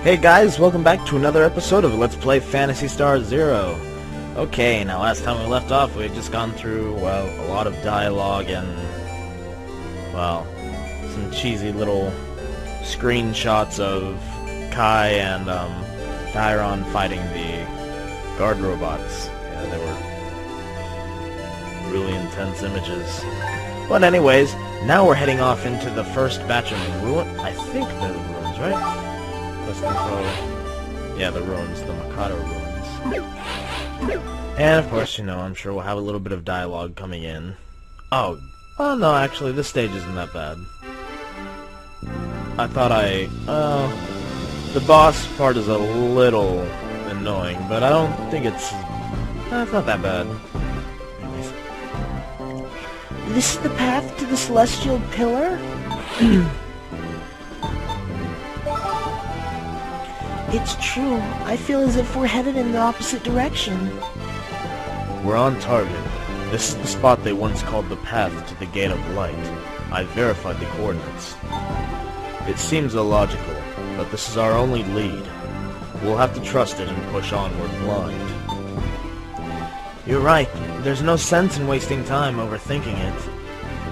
Hey guys, welcome back to another episode of Let's Play Phantasy Star Zero. Okay, now last time we left off, we had just gone through, well, a lot of dialogue and, well, some cheesy little screenshots of Kai and, Dairon fighting the guard robots. Yeah, they were really intense images. But anyways, now we're heading off into the first batch of I think they're the ruins, right? Yeah, the ruins, the Mikado ruins. And of course, you know, I'm sure we'll have a little bit of dialogue coming in. Oh no, actually, this stage isn't that bad. I thought the boss part is a little annoying, but I don't think it's not that bad. This is the path to the celestial pillar? It's true. I feel as if we're headed in the opposite direction. We're on target. This is the spot they once called the path to the Gate of Light. I verified the coordinates. It seems illogical, but this is our only lead. We'll have to trust it and push onward blind. You're right. There's no sense in wasting time overthinking it.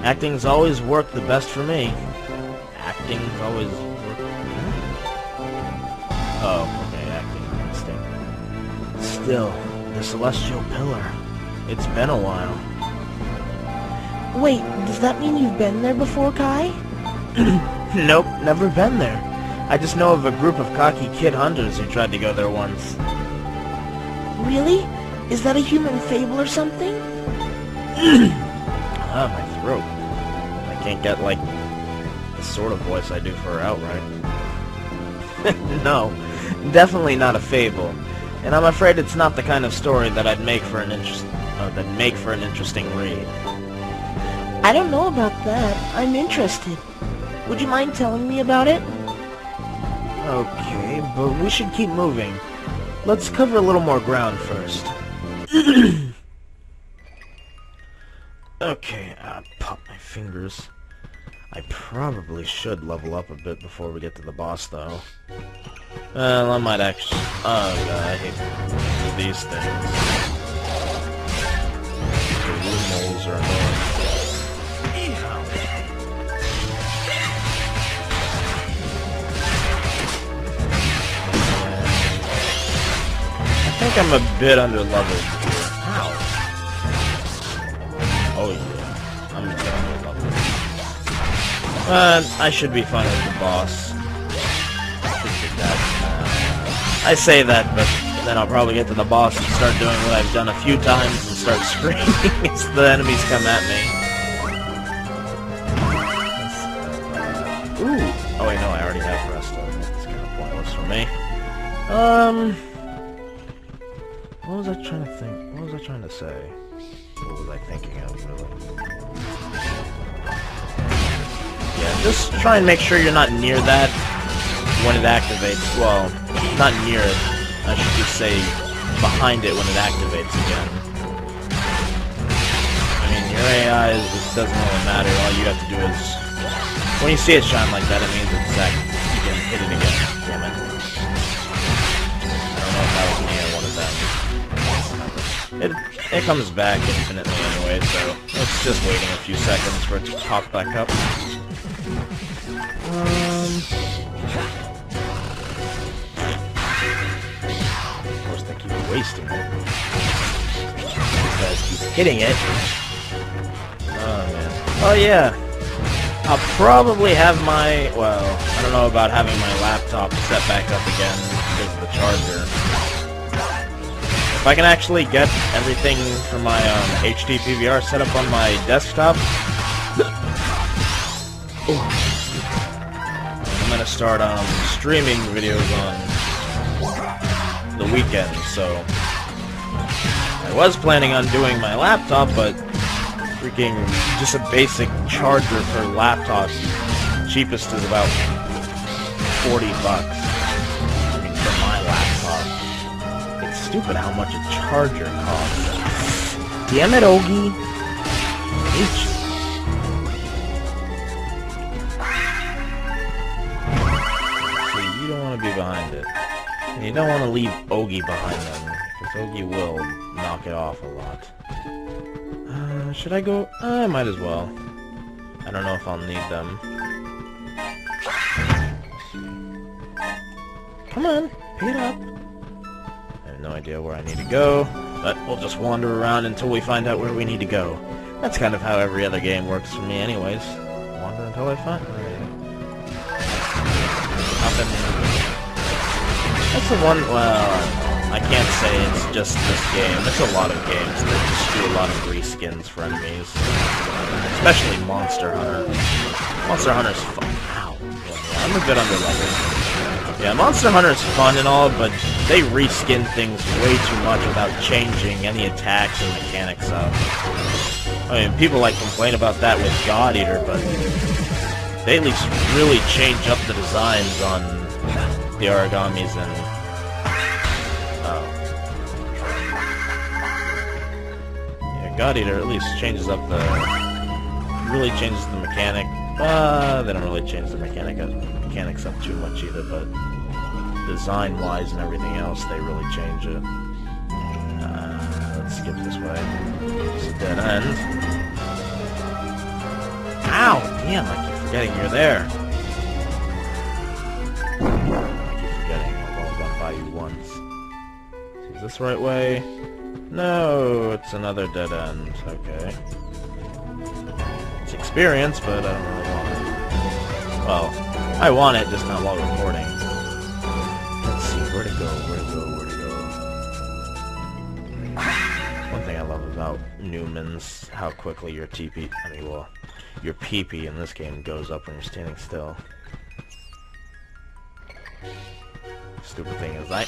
Acting's always worked the best for me. Acting's always worked... Oh, okay, acting mistake. Still, the celestial pillar. It's been a while. Wait, does that mean you've been there before, Kai? Nope, never been there. I just know of a group of cocky kid hunters who tried to go there once. Really? Is that a human fable or something? My throat. I can't get, like, the sort of voice I do for Outright. No, definitely not a fable. And I'm afraid it's not the kind of story that I'd make for an interesting read. I don't know about that. I'm interested. Would you mind telling me about it? Okay, but we should keep moving. Let's cover a little more ground first. Okay, pop my fingers. I probably should level up a bit before we get to the boss, though. Well, I might actually... Oh, God, I hate these things. The wood moles are annoying. I think I'm a bit under-leveled here. Ow. Oh, yeah. I'm a bit under-leveled. I should be fine with the boss. I say that, but then I'll probably get to the boss and start doing what I've done a few times and start screaming as the enemies come at me. Ooh! Oh wait, no, I already have Resto. It's kind of pointless for me. What was I trying to think? What was I trying to say? What was I thinking of, really? Yeah, just try and make sure you're not near that when it activates. Well, not near it. I should just say behind it when it activates again. I mean, your AI it doesn't really matter. All you have to do is... When you see it shine like that, it means it's that you can hit it again. Damn it. I don't know if that was me or one of them. It comes back infinitely anyway, so it's just waiting a few seconds for it to pop back up. Of course, they keep wasting it. These guys keep hitting it. Oh, man. Oh, yeah. I'll probably have my... Well, I don't know about having my laptop set back up again because of the charger. If I can actually get everything for my HD PVR set up on my desktop... I'm gonna start streaming videos on the weekend, so I was planning on doing my laptop, but freaking just a basic charger for laptop, cheapest is about $40. I mean, for my laptop. It's stupid how much a charger costs. Damn it, Ogie. H. behind it. And you don't want to leave Ogie behind them, because Ogie will knock it off a lot. Should I go? I might as well. I don't know if I'll need them. Come on, pick it up. I have no idea where I need to go, but we'll just wander around until we find out where we need to go. That's kind of how every other game works for me anyways. Wander until I find... Nothing. That's the one... Well, I can't say it's just this game. There's a lot of games that just do a lot of reskins for enemies. Especially Monster Hunter. Monster Hunter's fun. Ow. Yeah, I'm a bit underleveled. Yeah, Monster Hunter's fun and all, but they reskin things way too much without changing any attacks and mechanics up. I mean, people like complain about that with God Eater, but they at least really change up the designs on the Origamis and... Oh. Yeah, God Eater at least changes up the... really changes the mechanic. They don't really change the mechanics up too much either, but design-wise and everything else, they really change it. Let's skip this way. It's a dead end. Ow! Damn, I keep forgetting you're there. I keep forgetting I've only gone by you once. Is this the right way? No, it's another dead end. Okay. It's experience, but I don't really want it. Well, I want it, just not while recording. Let's see, where to go, where to go, where to go. One thing I love about Newman's, how quickly your TP, your PP in this game goes up when you're standing still. Stupid thing is, I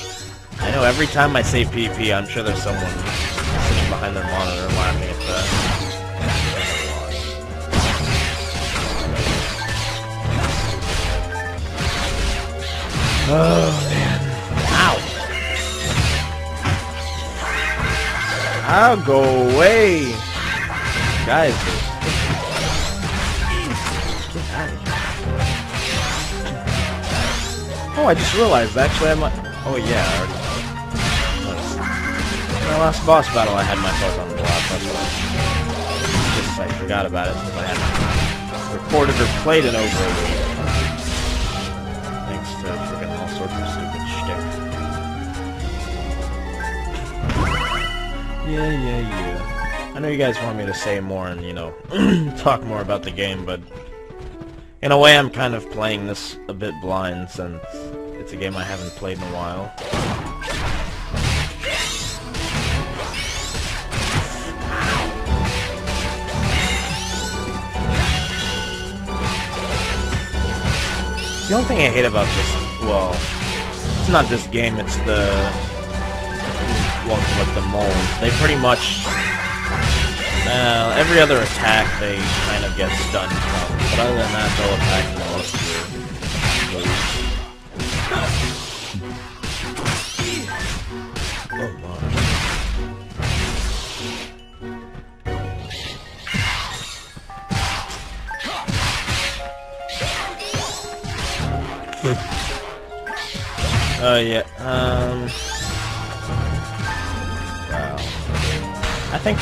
know every time I say PP, I'm sure there's someone sitting behind their monitor laughing at that. Oh, man. Ow! I'll go away! Guys, get out of here. Oh, I just realized, actually, I might... Oh, yeah, I already... In my last boss battle, I had my foot on the block, that's why. Just, I forgot about it, since I hadn't recorded or played it over a week. Thanks to freaking all sorts of stupid shtick. Yeah. I know you guys want me to say more and, you know, talk more about the game, but in a way I'm kind of playing this a bit blind since it's a game I haven't played in a while. The only thing I hate about this, well, it's not this game, it's the ones with the moles. They pretty much, every other attack they kind of get stunned from, but other than that they'll attack most of your moves. Oh my. Yeah, wow. I think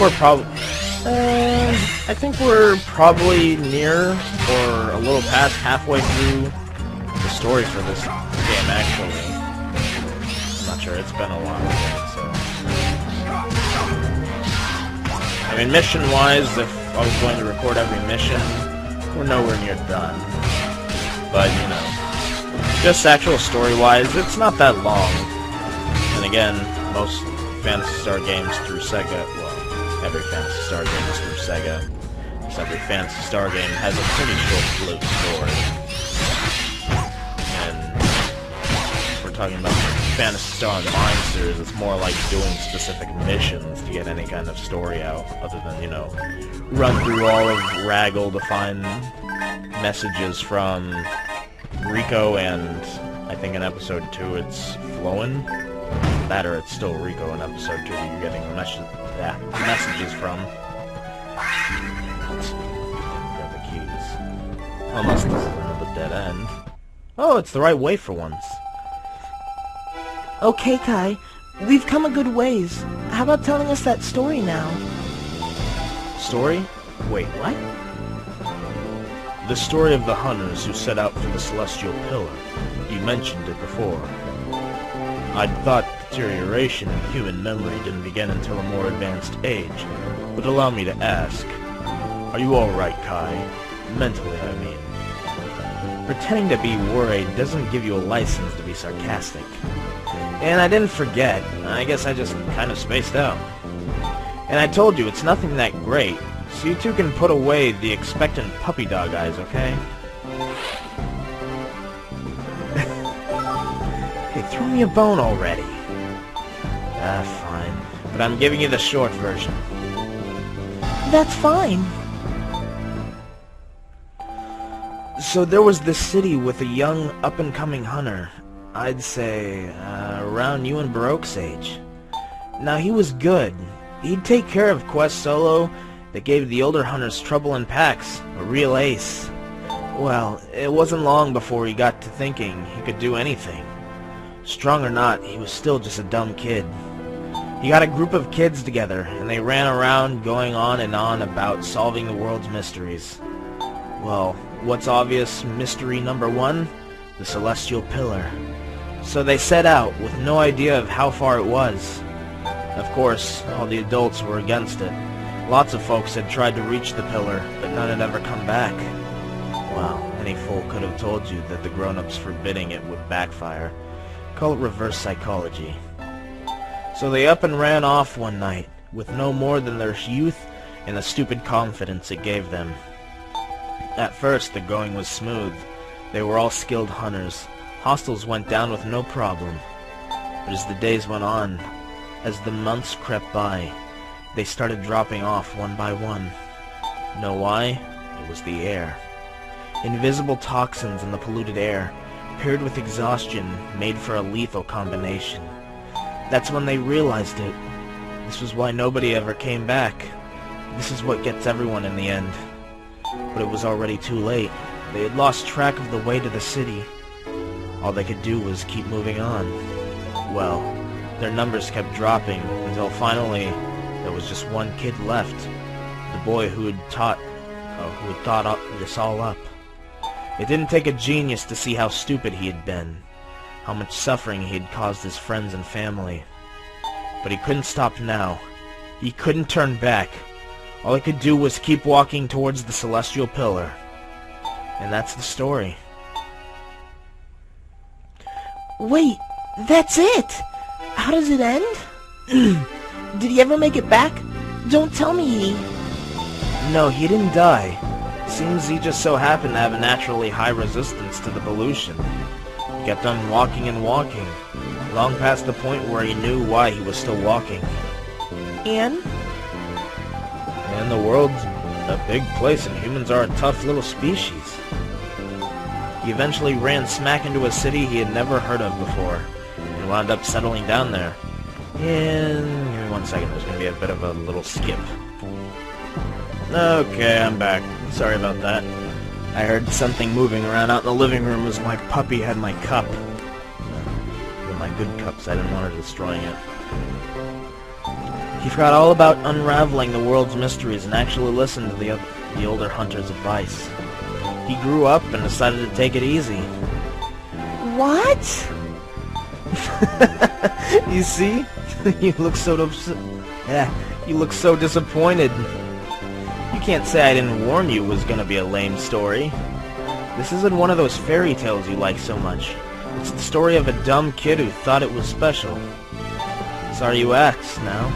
we're probably near, or a little past halfway through the story for this game, actually. I'm not sure, it's been a while, so... I mean, mission-wise, if I was going to record every mission, we're nowhere near done. But, you know... Just actual story-wise, it's not that long. And again, most Phantasy Star games through Sega, well, every Phantasy Star game is through Sega. Because every Phantasy Star game has a pretty short-lived story. And if we're talking about Phantasy Star Online series, it's more like doing specific missions to get any kind of story out, other than, you know, run through all of Raggle to find messages from Rico, and I think in episode 2 it's Floen. That or it's still Rico in episode 2 that you're getting the messages from. Let's see. Got the keys. Unless this is another dead end. Oh, it's the right way for once. Okay, Kai. We've come a good ways. How about telling us that story now? Story? Wait, what? The story of the hunters who set out for the Celestial Pillar. You mentioned it before. I'd thought deterioration in human memory didn't begin until a more advanced age, but allow me to ask, are you alright, Kai? Mentally, I mean. Pretending to be worried doesn't give you a license to be sarcastic. And I didn't forget. I guess I just kind of spaced out. And I told you, it's nothing that great, so you two can put away the expectant puppy dog eyes, okay? Hey, throw me a bone already. Fine. But I'm giving you the short version. That's fine. So there was this city with a young, up-and-coming hunter. I'd say, around you and Baroque's age. Now, he was good. He'd take care of quests solo that gave the older hunters trouble in packs. A real ace. Well, it wasn't long before he got to thinking he could do anything. Strong or not, he was still just a dumb kid. He got a group of kids together, and they ran around going on and on about solving the world's mysteries. Well, what's obvious mystery number one? The Celestial Pillar. So they set out with no idea of how far it was. Of course, all the adults were against it. Lots of folks had tried to reach the pillar, but none had ever come back. Well, any fool could have told you that the grown-ups forbidding it would backfire. Call it reverse psychology. So they up and ran off one night, with no more than their youth and the stupid confidence it gave them. At first, the going was smooth. They were all skilled hunters. Hostiles went down with no problem. But as the days went on, as the months crept by, they started dropping off one by one. Know why? It was the air. Invisible toxins in the polluted air, paired with exhaustion, made for a lethal combination. That's when they realized it. This was why nobody ever came back. This is what gets everyone in the end. But it was already too late. They had lost track of the way to the city. All they could do was keep moving on. Well, their numbers kept dropping until finally there was just one kid left. The boy who had thought this all up. It didn't take a genius to see how stupid he had been, how much suffering he had caused his friends and family. But he couldn't stop now. He couldn't turn back. All he could do was keep walking towards the Celestial Pillar. And that's the story. Wait, that's it? How does it end? Did he ever make it back? Don't tell me he... No, he didn't die. Seems he just so happened to have a naturally high resistance to the pollution. He kept on walking and walking, long past the point where he knew why he was still walking. And the world's a big place and humans are a tough little species. He eventually ran smack into a city he had never heard of before, and wound up settling down there. And give me 1 second, there's going to be a bit of a little skip. Okay, I'm back. Sorry about that. I heard something moving around out in the living room as my puppy had my cup. One of my good cups, I didn't want her destroying it. He forgot all about unraveling the world's mysteries and actually listened to the older hunter's advice. He grew up and decided to take it easy. What? You see? You look so you look so disappointed. You can't say I didn't warn you it was gonna be a lame story. This isn't one of those fairy tales you like so much. It's the story of a dumb kid who thought it was special. Sorry you asked, now.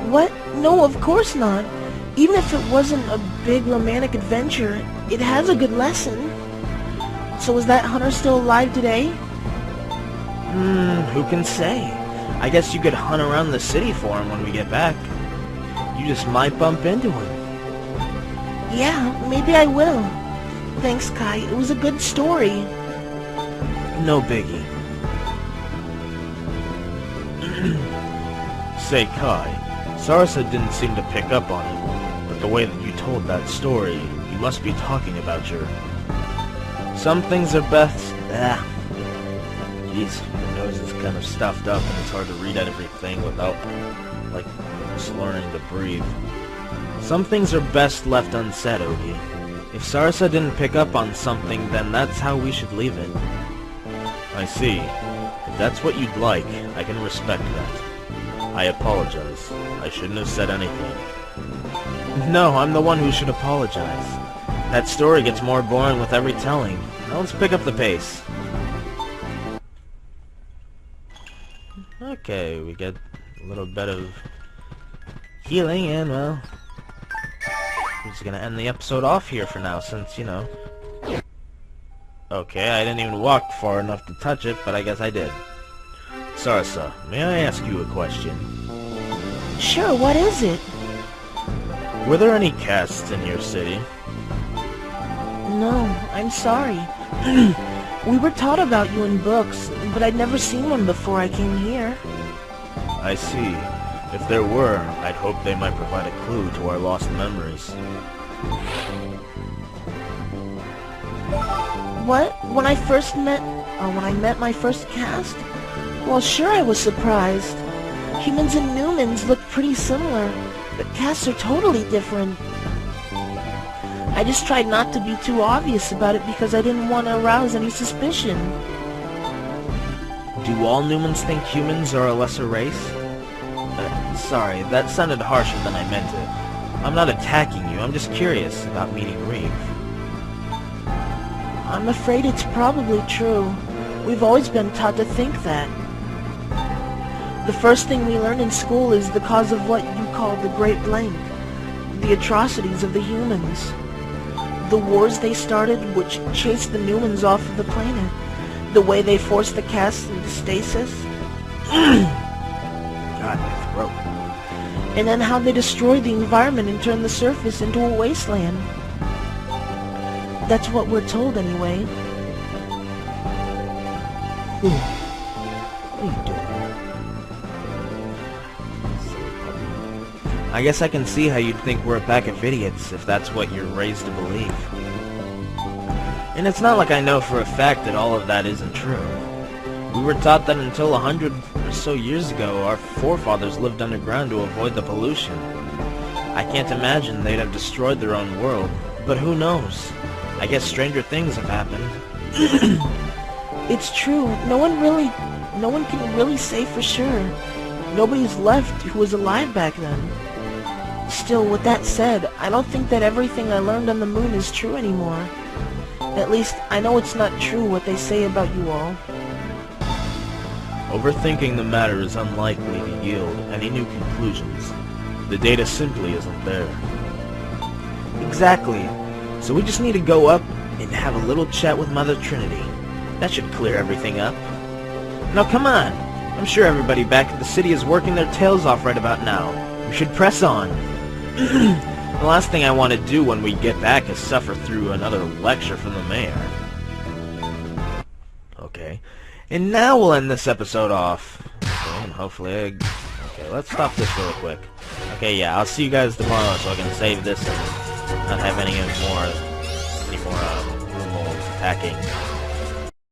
What? No, of course not. Even if it wasn't a big romantic adventure, it has a good lesson. So is that hunter still alive today? Who can say? I guess you could hunt around the city for him when we get back. You just might bump into him. Yeah, maybe I will. Thanks, Kai. It was a good story. No biggie. Say, Kai, Sarsa didn't seem to pick up on it, but the way that you told that story, you must be talking about your Some things are best... Jeez, my nose is kind of stuffed up and it's hard to read everything without, like, slurring to breathe. Some things are best left unsaid, Ogi. If Sarasa didn't pick up on something, then that's how we should leave it. I see. If that's what you'd like, I can respect that. I apologize. I shouldn't have said anything. No, I'm the one who should apologize. That story gets more boring with every telling. Now let's pick up the pace. Okay, we get a little bit of healing, and, well, I'm just gonna end the episode off here for now, since, you know... Okay, I didn't even walk far enough to touch it, but I guess I did. Sarasa, may I ask you a question? Sure, what is it? Were there any casts in your city? No, I'm sorry. We were taught about you in books, but I'd never seen one before I came here. I see. If there were, I'd hope they might provide a clue to our lost memories. What? When I met my first cast? Well, sure I was surprised. Humans and Newmans look pretty similar, but casts are totally different. I just tried not to be too obvious about it because I didn't want to arouse any suspicion. Do all Newmans think humans are a lesser race? Sorry, that sounded harsher than I meant it. I'm not attacking you, I'm just curious about meeting Reeve. I'm afraid it's probably true. We've always been taught to think that. The first thing we learn in school is the cause of what you call the Great Blank, the atrocities of the humans. The wars they started, which chased the Newmans off of the planet. The way they forced the casts into stasis. God, my throat. And then how they destroyed the environment and turned the surface into a wasteland. That's what we're told anyway. Ooh. What are you doing? I guess I can see how you'd think we're a pack of idiots if that's what you're raised to believe. And it's not like I know for a fact that all of that isn't true. We were taught that until 100 or so years ago, our forefathers lived underground to avoid the pollution. I can't imagine they'd have destroyed their own world, but who knows? I guess stranger things have happened. It's true. No one can really say for sure. Nobody's left who was alive back then. Still, with that said, I don't think that everything I learned on the moon is true anymore. At least, I know it's not true what they say about you all. Overthinking the matter is unlikely to yield any new conclusions. The data simply isn't there. Exactly. So we just need to go up and have a little chat with Mother Trinity. That should clear everything up. Now come on! I'm sure everybody back at the city is working their tails off right about now. We should press on. The last thing I want to do when we get back is suffer through another lecture from the mayor. Okay. And now we'll end this episode off. Okay, and hopefully okay, let's stop this real quick. Okay, yeah, I'll see you guys tomorrow so I can save this and not have any more normal attacking